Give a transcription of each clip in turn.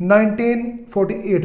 1948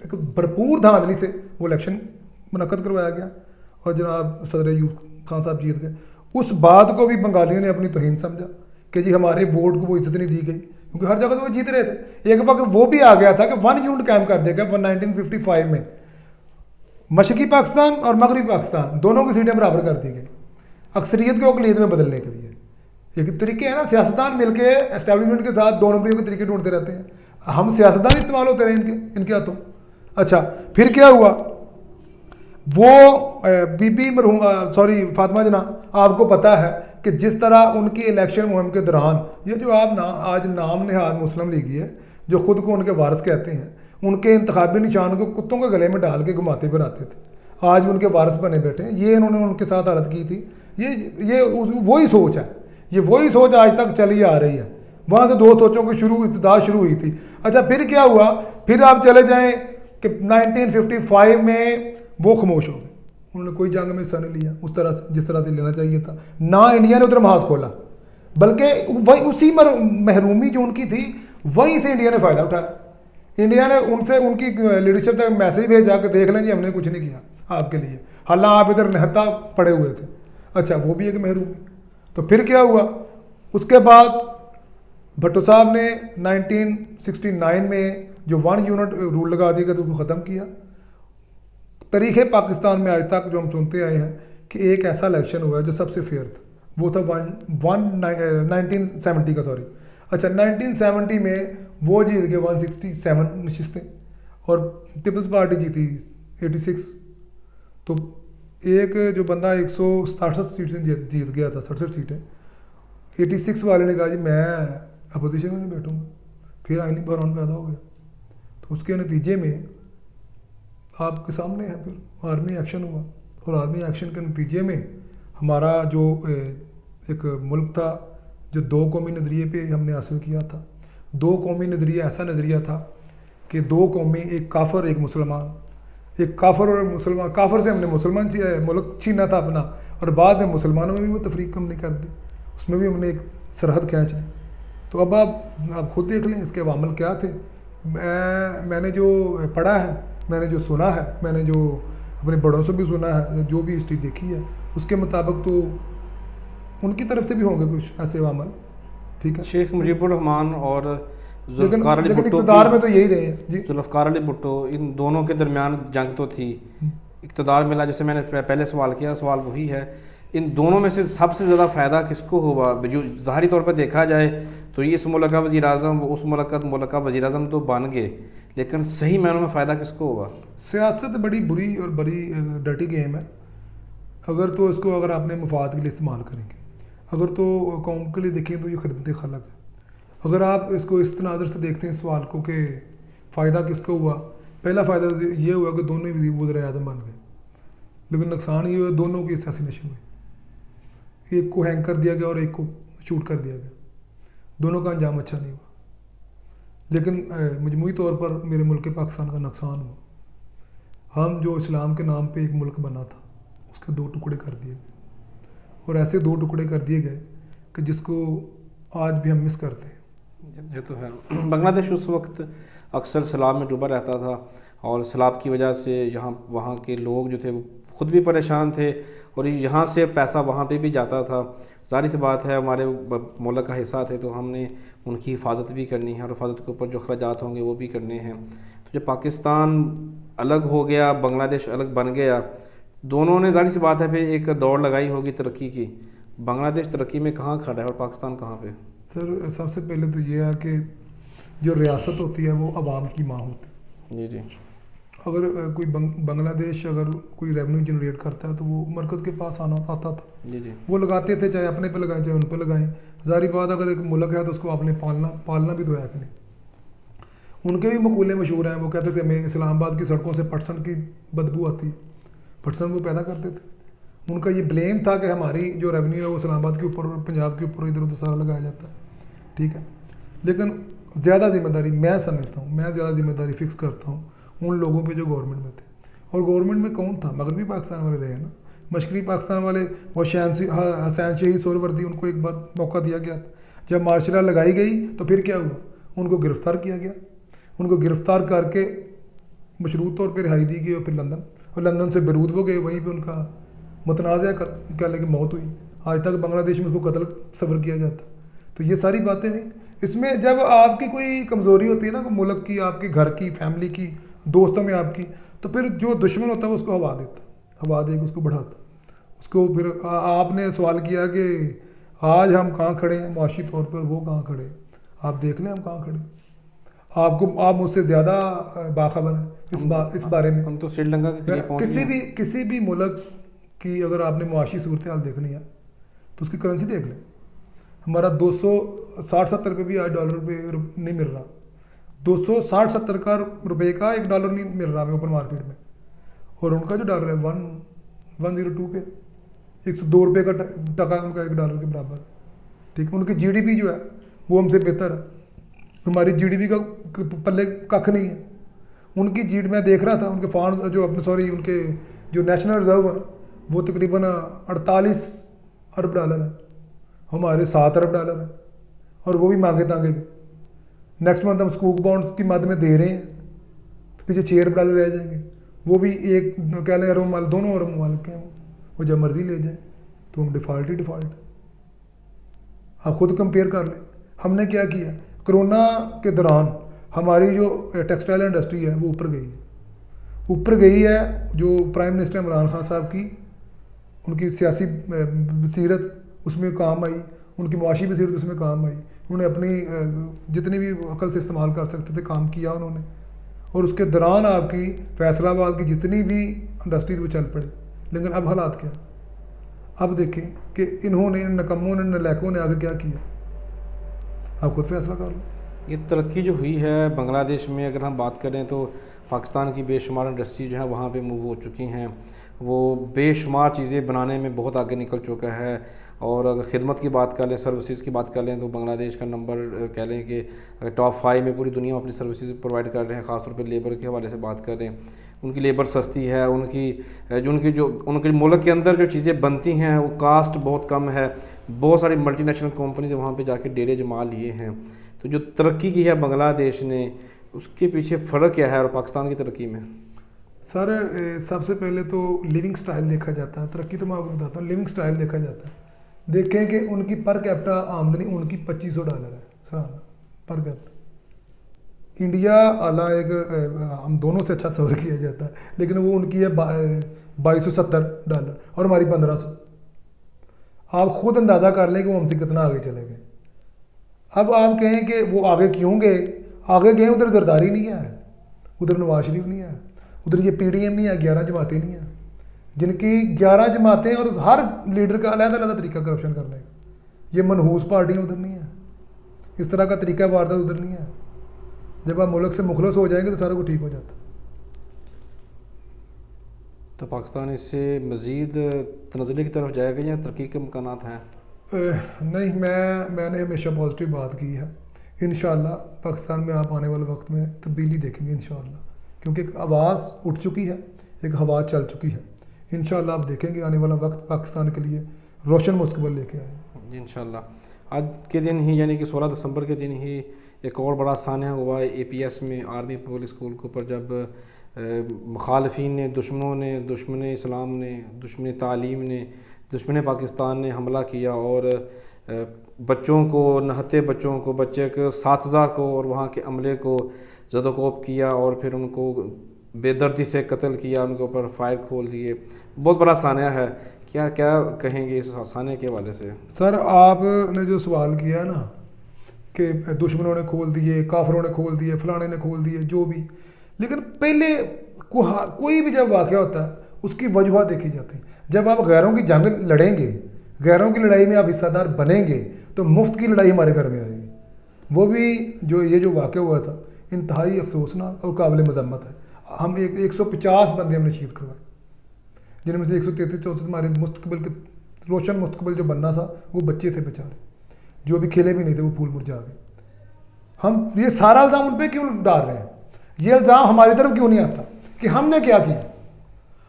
ایک بھرپور دھاندلی سے وہ الیکشن منعقد کروایا گیا اور جناب صدر ایوب خان صاحب جیت گئے. اس بات کو بھی بنگالیوں نے اپنی توہین سمجھا کہ جی ہمارے ووٹ کو وہ عزت نہیں دی گئی, کیونکہ ہر جگہ تو وہ جیت رہے تھے. ایک وقت وہ بھی آ گیا تھا کہ 1 یونٹ قائم کر دیا گیا 1955 میں, مشرقی پاکستان اور مغربی پاکستان دونوں کی سیٹیں برابر کر دی گئی اکثریت کو اقلیت میں بدلنے کے لیے. ایک طریقے ہے نا, سیاستدان مل کے اسٹیبلشمنٹ کے ساتھ 2 نمبریوں کے طریقے ڈھونڈتے رہتے ہیں. ہم سیاستدان استعمال ہوتے رہے ان کے ہاتھوں. اچھا پھر کیا ہوا, وہ بی بی مرحوم فاطمہ جناح, آپ کو پتہ ہے کہ جس طرح ان کی الیکشن مہم کے دوران یہ جو آپ آج نام نہاد مسلم لیگی ہے جو خود کو ان کے وارث کہتے ہیں, ان کے انتخابی نشان کو کتوں کے گلے میں ڈال کے گھماتے بناتے تھے, آج بھی ان کے وارث بنے بیٹھے ہیں. یہ انہوں نے ان کے ساتھ حالت کی تھی. یہ وہی سوچ ہے, یہ وہی سوچ آج تک چلی آ رہی ہے. وہاں سے 2 سوچوں کی ابتدا شروع ہوئی تھی. اچھا پھر کیا ہوا, پھر آپ چلے جائیں کہ 1955 میں وہ خاموش ہو گئے, انہوں نے کوئی جنگ میں حصہ نہیں لیا اس طرح سے جس طرح سے لینا چاہیے تھا. نہ انڈیا نے ادھر محاذ کھولا, بلکہ وہی اسی محرومی جو ان کی تھی وہیں سے انڈیا نے فائدہ اٹھایا. انڈیا نے ان سے ان کی لیڈرشپ تک میسیج بھیجا کہ دیکھ لیں جی ہم نے کچھ نہیں کیا آپ کے لیے, حالانکہ آپ ادھر نہتا پڑے ہوئے تھے. اچھا وہ بھی ایک محرومی. تو پھر کیا ہوا, اس کے بعد بھٹو صاحب نے 1969 میں جو 1 یونٹ رول لگا دیا گیا تو اس کو ختم کیا. تاریخ پاکستان میں آج تک جو ہم سنتے آئے ہیں کہ ایک ایسا الیکشن ہوا ہے جو سب سے فیئر تھا, وہ تھا 1970 کا اچھا 1970 میں وہ جیت گئے 167 نشستیں اور پیپلز پارٹی جیتی 86. تو ایک جو بندہ 167 سیٹیں جیت گیا تھا, 67 سیٹیں, 86 والے نے کہا جی میں اپوزیشن میں نہیں بیٹھوں گا. پھر آئینی بحران پیدا ہو گیا. تو اس کے نتیجے میں آپ کے سامنے ہے پھر آرمی ایکشن ہوا, اور آرمی ایکشن کے نتیجے میں ہمارا جو ایک ملک تھا جو 2 قومی نظریے پہ ہم نے حاصل کیا تھا. 2 قومی نظریہ ایسا نظریہ تھا کہ 2 قومیں, ایک کافر ایک مسلمان, ایک کافر اور مسلمان. کافر سے ہم نے مسلمان ملک چھینا تھا اپنا, اور بعد میں مسلمانوں میں بھی وہ تفریق ہم نے کر دی, اس میں بھی ہم نے ایک سرحد کھینچ دی. تو اب آپ خود دیکھ لیں اس کے عوامل کیا تھے. میں نے جو پڑھا ہے, میں نے جو سنا ہے, میں نے جو اپنے بڑوں سے بھی سنا ہے, جو بھی ہسٹری دیکھی ہے اس کے مطابق تو ان کی طرف سے بھی ہوں گے کچھ ایسے عوامل. ٹھیک ہے, شیخ مجیب الرحمان اور ذوالفقار علی بھٹو, اقتدار میں تو یہی رہے ہیں جی. ذوالفقار علی بھٹو, ان دونوں کے درمیان جنگ تو تھی, اقتدار ملا. جیسے میں نے پہلے سوال کیا, سوال وہی ہے, ان دونوں میں سے سب سے زیادہ فائدہ کس کو ہوا؟ جو ظاہری طور پر دیکھا جائے تو اس ملک کا وزیر اعظم, اس ملک کا وزیر اعظم تو بن گئے, لیکن صحیح معنوں میں فائدہ کس کو ہوا؟ سیاست بڑی بری اور بڑی ڈرٹی گیم ہے. اگر تو اس کو اگر آپ نے مفاد کے لیے استعمال کریں گے, اگر تو قوم کے لیے دیکھیں تو یہ خدمت خلق ہے. اگر آپ اس کو اس تناظر سے دیکھتے ہیں سوال کو کہ فائدہ کس کو ہوا, پہلا فائدہ یہ ہوا کہ دونوں ہی وزیر اعظم بن گئے, لیکن نقصان یہ ہوا دونوں کی اسیسینیشن ہوئی. ایک کو ہینگ کر دیا گیا اور ایک کو شوٹ کر دیا گیا. دونوں کا انجام اچھا نہیں ہوا, لیکن مجموعی طور پر میرے ملک پاکستان کا نقصان ہوا. ہم جو اسلام کے نام پہ ایک ملک بنا تھا اس کے 2 ٹکڑے کر دیے گئے, اور ایسے 2 ٹکڑے کر دیے گئے کہ جس کو آج بھی ہم مس کرتے ہیں. یہ تو ہے. بنگلہ دیش اس وقت اکثر سیلاب میں ڈوبا رہتا تھا, اور سیلاب کی وجہ سے وہاں کے لوگ جو تھے وہ خود بھی پریشان تھے, اور یہاں سے پیسہ وہاں پہ بھی جاتا تھا. ظاہر سی بات ہے ہمارے ملک کا حصہ تھے تو ہم نے ان کی حفاظت بھی کرنی ہے, اور حفاظت کے اوپر جو اخراجات ہوں گے وہ بھی کرنے ہیں. تو جب پاکستان الگ ہو گیا, بنگلہ دیش الگ بن گیا, دونوں نے ظاہر سی بات ہے پھر ایک دوڑ لگائی ہوگی ترقی کی. بنگلہ دیش ترقی میں کہاں کھڑا ہے اور پاکستان کہاں پہ؟ سر سب سے پہلے تو یہ ہے کہ جو ریاست ہوتی ہے وہ عوام کی ماں ہوتی ہے. جی جی. اگر کوئی بنگلہ دیش اگر کوئی ریونیو جنریٹ کرتا ہے تو وہ مرکز کے پاس آتا تھا. جی جی. وہ لگاتے تھے, چاہے اپنے پہ لگائیں چاہے ان پہ لگائیں. ظاہری بات اگر ایک ملک ہے تو اس کو آپ نے پالنا بھی تو ہے کہ نہیں. ان کے بھی مقولے مشہور ہیں, وہ کہتے تھے ہمیں اسلام آباد کی سڑکوں سے پٹسن کی بدبو آتی ہے, پٹسن وہ پیدا کرتے تھے. ان کا یہ بلیم تھا کہ ہماری جو ریونیو ہے وہ اسلام آباد کے اوپر اور پنجاب کے اوپر ادھر ادھر سارا لگایا جاتا ہے. ٹھیک ہے, لیکن زیادہ ذمہ داری میں سمجھتا ہوں, میں زیادہ ذمہ داری فکس کرتا ہوں ان لوگوں پہ جو گورنمنٹ میں تھے. اور گورنمنٹ میں کون تھا؟ مغربی پاکستان والے رہے نا. مشرقی پاکستان والے وہ حسین شاہی سہروردی, ان کو ایک بار موقع دیا گیا. جب مارشل لا لگائی گئی تو پھر کیا ہوا؟ ان کو گرفتار کیا گیا, ان کو گرفتار کر کے مشروط طور پہ رہائی دی گئی اور پھر لندن سے بیروت وہ گئے, وہیں پہ ان کا متنازع کہہ لیں کہ موت ہوئی. آج تک بنگلہ دیش میں اس کو قتل تصور کیا جاتا. تو یہ ساری باتیں ہیں. اس میں جب آپ کی کوئی کمزوری ہوتی ہے نا ملک کی, آپ کے گھر کی, فیملی کی, دوستوں میں آپ کی, تو پھر جو دشمن ہوتا ہے وہ اس کو ہوا دیتا, ہوا دے کے اس کو بڑھاتا. اس کو پھر آپ نے سوال کیا کہ آج ہم کہاں کھڑے ہیں معاشی طور پر, وہ کہاں کھڑے ہیں, آپ دیکھ لیں ہم کہاں کھڑے ہیں. آپ مجھ سے زیادہ باخبر ہیں اس بارے میں. ہم تو سری لنکا کے قریب پہنچ گئے ہیں. کسی بھی ملک کی اگر آپ نے معاشی صورتحال دیکھنی ہے تو اس کی کرنسی دیکھ لیں. ہمارا 260-70 روپے بھی آج ڈالر پہ نہیں مل رہا. 260-70 کا روپے کا $1 نہیں مل رہا ہمیں اوپن مارکیٹ میں. اور ان کا جو ڈالر ہے 102 پہ, 102 روپے کا ٹکا ان کا $1 کے برابر. ٹھیک ہے, ان کی جی ڈی پی جو ہے وہ ہم سے بہتر ہے. ہماری جی ڈی پی کا پلے ککھ نہیں ہے. ان کی میں دیکھ رہا تھا ان کے فارم جو ان کے جو نیشنل ریزرو ہے وہ تقریباً $48 ارب ہے. ہمارے $7 ارب ہے, اور وہ بھی مانگے تانگے گے. نیکسٹ منتھ ہم سکوک بانڈس کی مد میں دے رہے ہیں تو پیچھے $6 ارب رہ جائیں گے. وہ بھی ایک کہہ لیں ارب مال, دونوں ارب مالک ہیں وہ جب مرضی لے جائیں, تو ہم ڈیفالٹ ہے. آپ خود کمپیئر کر لیں. ہم نے کیا کیا کرونا کے دوران, ہماری جو ٹیکسٹائل انڈسٹری ہے وہ اوپر گئی ہے. جو پرائم منسٹر عمران خان صاحب کی ان کی سیاسی بصیرت اس میں کام آئی, ان کی معاشی بصیرت اس میں کام آئی. انہوں نے اپنی جتنی بھی عقل سے استعمال کر سکتے تھے کام کیا انہوں نے, اور اس کے دوران آپ کی فیصل آباد کی جتنی بھی انڈسٹریز وہ چل پڑی. لیکن اب حالات کیا, اب دیکھیں کہ انہوں نے, ان نکموں نے, نلیکوں نے آگے کیا کیا. آپ خود فیصلہ کر لیں. یہ ترقی جو ہوئی ہے بنگلہ دیش میں, اگر ہم بات کریں تو پاکستان کی بے شمار انڈسٹری جو ہے وہاں پہ موو ہو چکی ہیں. وہ بے شمار چیزیں بنانے میں بہت آگے نکل چکا ہے. اور اگر خدمت کی بات کر لیں, سروسز کی بات کر لیں, تو بنگلہ دیش کا نمبر کہہ لیں کہ ٹاپ 5 میں پوری دنیا میں اپنی سروسز پرووائڈ کر رہے ہیں. خاص طور پہ لیبر کے حوالے سے بات کریں, ان کی لیبر سستی ہے, ان کے ملک کے اندر جو چیزیں بنتی ہیں وہ کاسٹ بہت کم ہے. بہت ساری ملٹی نیشنل کمپنیز وہاں پہ جا کے ڈیرے جما لیے ہیں. تو جو ترقی کی ہے بنگلہ دیش نے, اس کے پیچھے فرق کیا ہے اور پاکستان کی ترقی میں؟ سر سب سے پہلے تو لیونگ سٹائل دیکھا جاتا ہے. ترقی تو میں آپ کو بتاتا ہوں, لیونگ سٹائل دیکھا جاتا ہے. دیکھیں کہ ان کی پر کیپٹا آمدنی ان کی $2500 ہے سالانہ پر کیپٹا. انڈیا اعلیٰ ایک ہم دونوں سے اچھا تصور کیا جاتا ہے, لیکن وہ ان کی ہے $2270 اور ہماری 1500. آپ خود اندازہ کر لیں کہ وہ ہم سے کتنا آگے چلے گئے. اب آپ کہیں کہ وہ آگے کیوں گئے, آگے گئے ادھر زرداری نہیں ہے, ادھر نواز شریف نہیں ہے, ادھر یہ پی ڈی ایم نہیں ہے, 11 جماعتیں نہیں ہیں, جن کی 11 جماعتیں اور ہر لیڈر کا علیحدہ علیحدہ طریقہ کرپشن کرنے کا. یہ منحوس پارٹیاں ادھر نہیں ہیں, اس طرح کا طریقہ واردات ادھر نہیں ہے. جب آپ ملک سے مخلص ہو جائیں گے تو سارا کچھ ٹھیک ہو جاتا ہے. تو پاکستان اس سے مزید تنزلی کی طرف جائے گا یا ترقی کے امکانات ہیں؟ نہیں, میں نے ہمیشہ پازیٹیو بات کی ہے. انشاءاللہ پاکستان میں آپ آنے والے وقت میں تبدیلی دیکھیں گے انشاءاللہ, کیونکہ ایک آواز اٹھ چکی ہے, ایک ہوا چل چکی ہے. انشاءاللہ آپ دیکھیں گے آنے والا وقت پاکستان کے لیے روشن مستقبل لے کے آئے گا انشاءاللہ. آج کے دن ہی یعنی کہ 16 دسمبر کے دن ہی ایک اور بڑا سانحہ ہوا ہے اے پی ایس میں, آرمی پبلک اسکول کے اوپر, جب مخالفین نے, دشمنوں نے, دشمن اسلام نے, دشمن تعلیم نے, دشمن پاکستان نے حملہ کیا اور بچوں کو, نہتے بچوں کو, بچے کے اساتذہ کو اور وہاں کے عملے کو زد و کوب کیا اور پھر ان کو بے دردی سے قتل کیا, ان کے اوپر فائر کھول دیے. بہت بڑا سانحہ ہے. کیا کہیں گے اس سانحے کے حوالے سے؟ سر آپ نے جو سوال کیا نا کہ دشمنوں نے کھول دیے, کافروں نے کھول دیے, فلانے نے کھول دیے, جو بھی, لیکن پہلے کوئی بھی جب واقعہ ہوتا ہے اس کی وجوہات دیکھی جاتی ہیں. جب آپ غیروں کی جنگ لڑیں گے, غیروں کی لڑائی میں آپ حصہ دار بنیں گے, تو مفت کی لڑائی ہمارے گھر میں آئے گی. وہ بھی جو واقعہ ہوا تھا انتہائی افسوسناک اور قابل مذمت ہے. ہم 150 بندے ہم نے شہید کروائے, جن میں سے 133-34 ہمارے مستقبل کے روشن مستقبل جو بننا تھا وہ بچے تھے بیچارے, جو بھی کھیلے بھی نہیں تھے, وہ پھول مرجھا گئے. ہم یہ سارا الزام ان پہ کیوں ڈال رہے ہیں؟ یہ الزام ہماری طرف کیوں نہیں آتا کہ ہم نے کیا کیا؟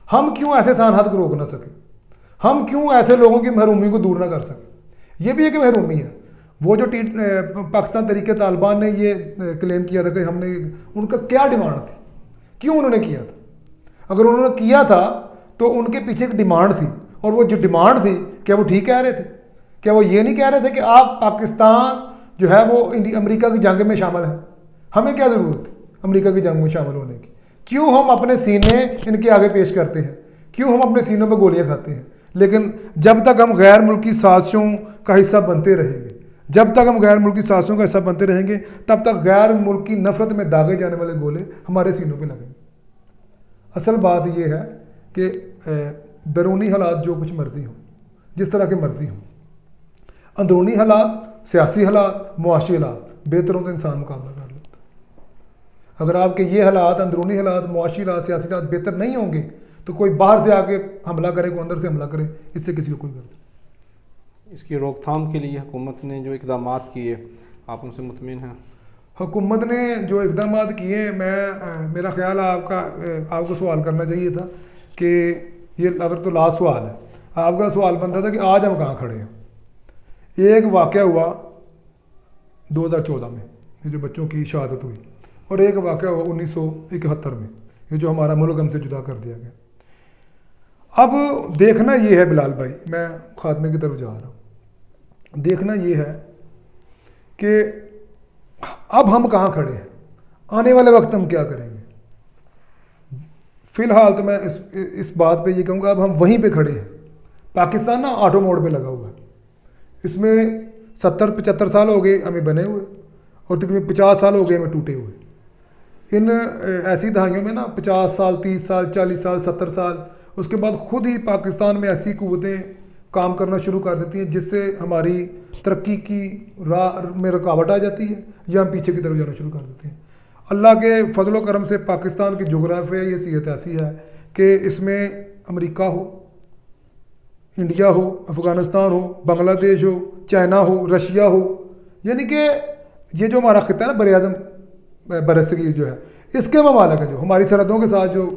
ہم کیوں ایسے سانحات کو روک نہ سکے؟ ہم کیوں ایسے لوگوں کی محرومی کو دور نہ کر سکے؟ یہ بھی ایک محرومی ہے. وہ جو پاکستان تحریک طالبان نے یہ کلیم کیا تھا کہ ہم نے، ان کا کیا ڈیمانڈ تھی، کیوں انہوں نے کیا تھا؟ اگر انہوں نے کیا تھا تو ان کے پیچھے ایک ڈیمانڈ تھی، اور وہ جو ڈیمانڈ تھی کیا وہ ٹھیک کہہ رہے تھے؟ کیا وہ یہ نہیں کہہ رہے تھے کہ آپ پاکستان جو ہے وہ امریکہ کی جنگ میں شامل ہے؟ ہمیں کیا ضرورت ہے امریکہ کی جنگ میں شامل ہونے کی؟ کیوں ہم اپنے سینے ان کے آگے پیش کرتے ہیں؟ کیوں ہم اپنے سینوں میں گولیاں کھاتے ہیں؟ لیکن جب تک ہم غیر ملکی سازشوں کا حصہ بنتے رہیں گے، جب تک ہم غیر ملکی سازشوں کا حصہ بنتے رہیں گے، تب تک غیر ملکی نفرت میں داغے جانے والے گولے ہمارے سینوں پہ لگیں گے۔ اصل بات یہ ہے کہ بیرونی حالات جو کچھ مرضی ہوں، جس طرح کے مرضی ہوں، اندرونی حالات، سیاسی حالات، معاشی حالات بہتر ہوں تو انسان مقابلہ کر لیتا ہے۔ اگر آپ کے یہ حالات، اندرونی حالات، معاشی حالات، سیاسی حالات بہتر نہیں ہوں گے تو کوئی باہر سے آ کے حملہ کرے، کوئی اندر سے حملہ کرے، اس سے کسی کو کوئی غرض نہیں۔ اس کی روک تھام کے لیے حکومت نے جو اقدامات کیے، آپ ان سے مطمئن ہیں؟ حکومت نے جو اقدامات کیے، میرا خیال ہے آپ کو سوال کرنا چاہیے تھا کہ یہ اگر تو لاسٹ سوال ہے، آپ کا سوال بنتا تھا کہ آج ہم کہاں کھڑے ہیں۔ ایک واقعہ ہوا 2014 میں، یہ جو بچوں کی شہادت ہوئی، اور ایک واقعہ ہوا 1971 میں، یہ جو ہمارا ملک ہم سے جدا کر دیا گیا۔ اب دیکھنا یہ ہے بلال بھائی، میں خاتمے کی طرف جا رہا ہوں، دیکھنا یہ ہے کہ اب ہم کہاں کھڑے ہیں، آنے والے وقت ہم کیا کریں گے۔ فی الحال تو میں اس بات پہ یہ کہوں گا اب ہم وہیں پہ کھڑے ہیں۔ پاکستان نا آٹو موڈ پہ لگا ہوا ہے، اس میں 70-75 سال ہو گئے ہمیں بنے ہوئے، اور تقریباً 50 سال ہو گئے ہمیں ٹوٹے ہوئے۔ ان ایسی دہائیوں میں نا 50 سال، 30 سال، 40 سال، 70 سال، اس کے بعد خود ہی پاکستان میں ایسی قوتیں کام کرنا شروع کر دیتی ہیں جس سے ہماری ترقی کی راہ میں رکاوٹ آ جاتی ہے، یا ہم پیچھے کی طرف جانا شروع کر دیتے ہیں۔ اللہ کے فضل و کرم سے پاکستان کی جغرافیہ یہ صحت ایسی ہے کہ اس میں امریکہ ہو، انڈیا ہو، افغانستان ہو، بنگلہ دیش ہو، چائنا ہو، رشیا ہو، یعنی کہ یہ جو ہمارا خطہ ہے نا بر اعظم برصغیر جو ہے، اس کے ممالک ہیں جو ہماری سرحدوں کے ساتھ جو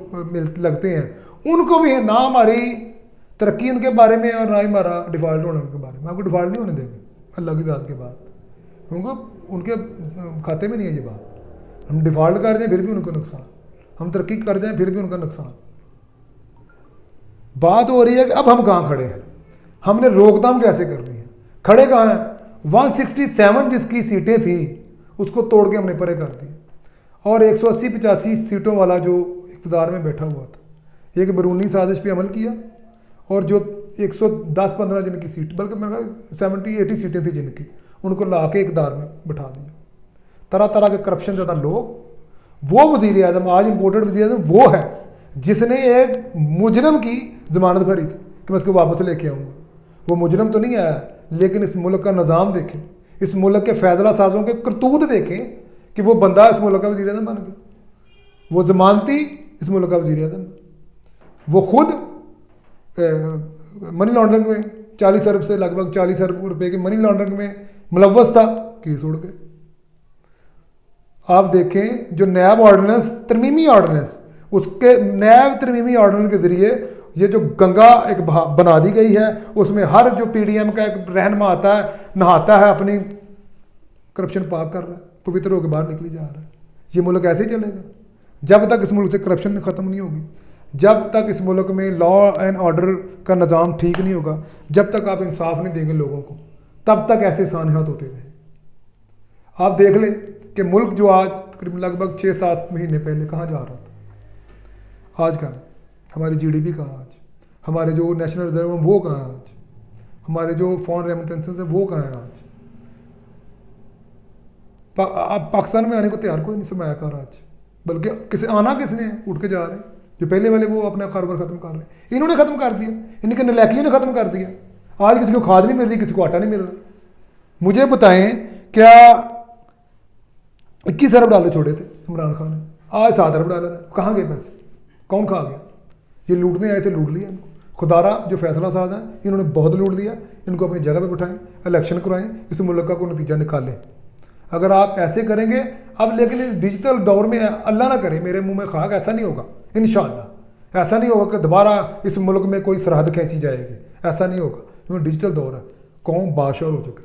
لگتے ہیں، ان کو بھی ہے نہ ہماری ترقی ان کے بارے میں اور نہ ہی ہمارا ڈیفالٹ ہونے کے بارے میں۔ آپ کو ڈیفالٹ نہیں ہونے دیں گے اللہ کی ذات کے بعد، کیونکہ ان کے کھاتے میں نہیں ہے یہ بات۔ ہم ڈیفالٹ کر جائیں پھر بھی ان کو نقصان، ہم ترقی کر جائیں پھر بھی ان کا نقصان۔ بات ہو رہی ہے کہ اب ہم کہاں کھڑے ہیں، ہم نے روک تھام کیسے کرنی ہے، کھڑے کہاں ہیں۔ 167 جس کی سیٹیں تھیں اس کو توڑ کے ہم نے پرے کر دی، اور 180-85 سیٹوں والا جو اقتدار میں بیٹھا ہوا تھا، ایک بیرونی سازش پہ عمل کیا، اور جو 110-15 جن کی سیٹ، بلکہ میرا 70-80 سیٹیں تھیں جن کی، ان کو لا کے اقتدار میں بٹھا دیا۔ طرح طرح کے کرپشن زیادہ لوگ، وہ وزیر اعظم آج امپورٹڈ وزیر اعظم وہ ہے جس نے ایک مجرم کی ضمانت بھری تھی کہ میں اس کو واپس لے کے آؤں گا۔ وہ مجرم تو نہیں آیا، لیکن اس ملک کا نظام دیکھیں، اس ملک کے فیصلہ سازوں کے کرتوت دیکھیں کہ وہ بندہ اس ملک کا وزیر اعظم بن گیا، وہ ضمانتی اس ملک کا وزیر اعظم، وہ خود منی لانڈرنگ میں 40 ارب سے لگ بھگ 40 ارب روپے کی منی لانڈرنگ میں ملوث تھا، کیس اڑ گئے۔ آپ دیکھیں جو نیب آرڈیننس، ترمیمی آرڈیننس، اس کے نیب ترمیمی آرڈیننس کے ذریعے یہ جو گنگا ایک بنا دی گئی ہے، اس میں ہر جو پی ڈی ایم کا ایک رہنما آتا ہے، نہاتا ہے، اپنی کرپشن پاک کر رہا ہے، پوتر ہو کے باہر نکلی جا رہا ہے۔ یہ ملک ایسے ہی چلے گا جب تک اس ملک سے کرپشن ختم نہیں ہوگی، جب تک اس ملک میں لا اینڈ آرڈر کا نظام ٹھیک نہیں ہوگا، جب تک آپ انصاف نہیں دیں گے لوگوں کو، تب تک ایسے سانحات ہوتے رہیں۔ آپ دیکھ لیں کہ ملک جو آج تقریباً لگ بھگ 6-7 مہینے پہلے کہاں جا رہا تھا، آج کہاں ہے؟ ہماری جی ڈی پی کہاں آج، ہمارے جو نیشنل ریزرو ہیں وہ کہاں ہیں آج، ہمارے جو فارن ریمیٹنسز ہیں وہ کہاں ہیں آج۔ آپ پاکستان میں آنے کو تیار کوئی نہیں سرمایہ کار آج، بلکہ آنا کس نے اٹھ کے جا رہے ہیں، جو پہلے والے وہ اپنا کاروبار ختم کر رہے ہیں، انہوں نے ختم کر دیا، ان کے نلائکیوں نے ختم کر دیا۔ آج کسی کو کھاد نہیں مل رہی، کسی کو آٹا نہیں مل رہا۔ مجھے بتائیں کیا 21 ارب ڈالر چھوڑے تھے عمران خان نے، آج 7 ارب ڈالر ہے، کہاں گئے پیسے، کون کھا گیا؟ یہ لوٹنے آئے تھے، لوٹ لیا ان کو۔ خدارہ جو فیصلہ ساز ہیں انہوں نے بہت لوٹ لیا، ان کو اپنی جگہ پہ بٹھائیں، الیکشن کرائیں، اس ملک کا کوئی نتیجہ نکالیں۔ اگر آپ ایسے کریں گے اب، لیکن اس ڈیجیٹل دور میں اللہ نہ کرے میرے منہ میں خاک، ایسا نہیں ہوگا انشاءاللہ، ایسا نہیں ہوگا کہ دوبارہ اس ملک میں کوئی سرحد کھینچی جائے گی، ایسا نہیں ہوگا، کیونکہ ڈیجیٹل دور ہے، قوم بادشاہ ہو چکے،